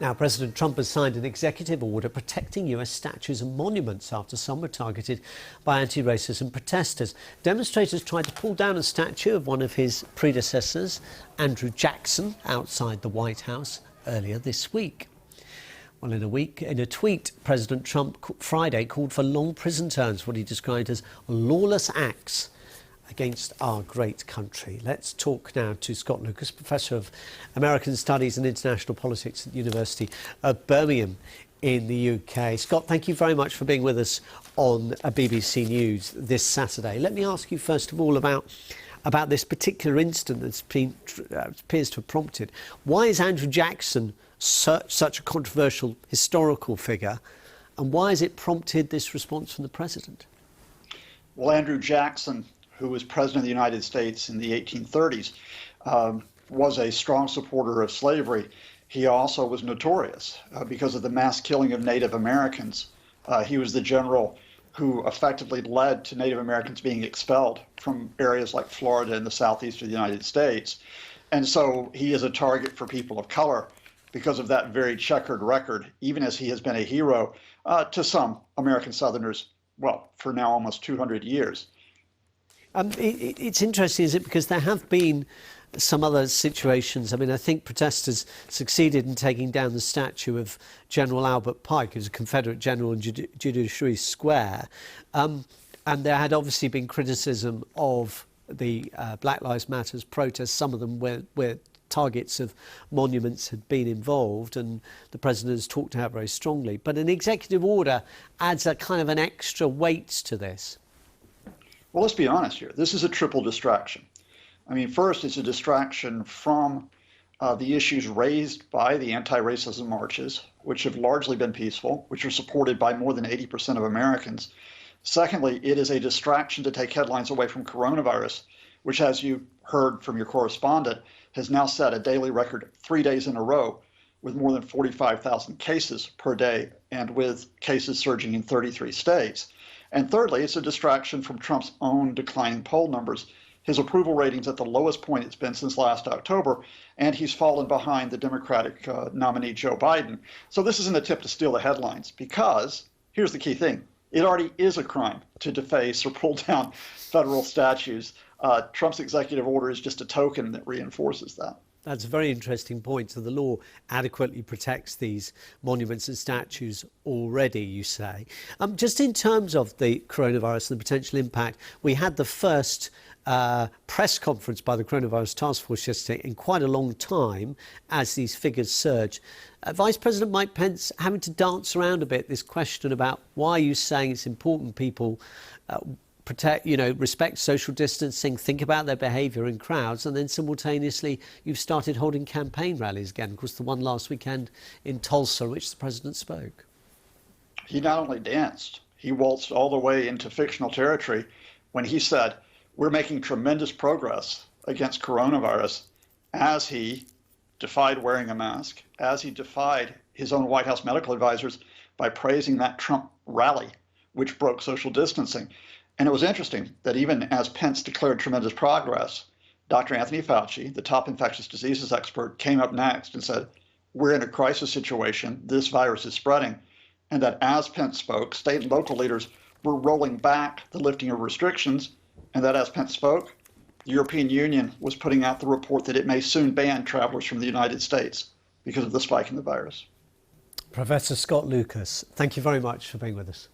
Now, President Trump has signed an executive order protecting US statues and monuments after some were targeted by anti-racism protesters. Demonstrators tried to pull down a statue of one of his predecessors, Andrew Jackson, outside the White House earlier this week. Well, in a tweet, President Trump Friday called for long prison terms, what he described as lawless acts against our great country. Let's talk now to Scott Lucas, Professor of American Studies and International Politics at the University of Birmingham in the UK. Scott, thank you very much for being with us on BBC News this Saturday. Let me ask you first of all about this particular incident that's appears to have prompted. Why is Andrew Jackson such a controversial historical figure, and why has it prompted this response from the president? Well, Andrew Jackson, who was president of the United States in the 1830s, was a strong supporter of slavery. He also was notorious because of the mass killing of Native Americans. He was the general who effectively led to Native Americans being expelled from areas like Florida and the southeast of the United States. And so he is a target for people of color because of that very checkered record, even as he has been a hero to some American Southerners, well, for now almost 200 years. It's interesting, is it, because there have been some other situations. I mean, I think protesters succeeded in taking down the statue of General Albert Pike, who was a Confederate general in Judiciary Square. And there had obviously been criticism of the Black Lives Matter protests, some of them where targets of monuments had been involved, and the president has talked out very strongly. But an executive order adds a kind of an extra weight to this. Well, let's be honest here. This is a triple distraction. I mean, first, it's a distraction from the issues raised by the anti-racism marches, which have largely been peaceful, which are supported by more than 80% of Americans. Secondly, it is a distraction to take headlines away from coronavirus, which, as you heard from your correspondent, has now set a daily record 3 days in a row with more than 45,000 cases per day and with cases surging in 33 states. And thirdly, it's a distraction from Trump's own declining poll numbers. His approval rating's at the lowest point it's been since last October, and he's fallen behind the Democratic nominee Joe Biden. So this is an attempt to steal the headlines because, here's the key thing, it already is a crime to deface or pull down federal statues. Trump's executive order is just a token that reinforces that. That's a very interesting point. So the law adequately protects these monuments and statues already, you say. Just in terms of the coronavirus and the potential impact, we had the first press conference by the Coronavirus Task Force yesterday in quite a long time as these figures surge. Vice President Mike Pence having to dance around a bit this question about why are you saying it's important people respect social distancing, think about their behaviour in crowds, and then simultaneously you've started holding campaign rallies again. Of course, the one last weekend in Tulsa, in which the president spoke. He not only danced, he waltzed all the way into fictional territory when he said, we're making tremendous progress against coronavirus, as he defied wearing a mask, as he defied his own White House medical advisors by praising that Trump rally, which broke social distancing. And it was interesting that even as Pence declared tremendous progress, Dr. Anthony Fauci, the top infectious diseases expert, came up next and said, we're in a crisis situation, this virus is spreading, and that as Pence spoke, state and local leaders were rolling back the lifting of restrictions, and that as Pence spoke, the European Union was putting out the report that it may soon ban travelers from the United States because of the spike in the virus. Professor Scott Lucas, thank you very much for being with us.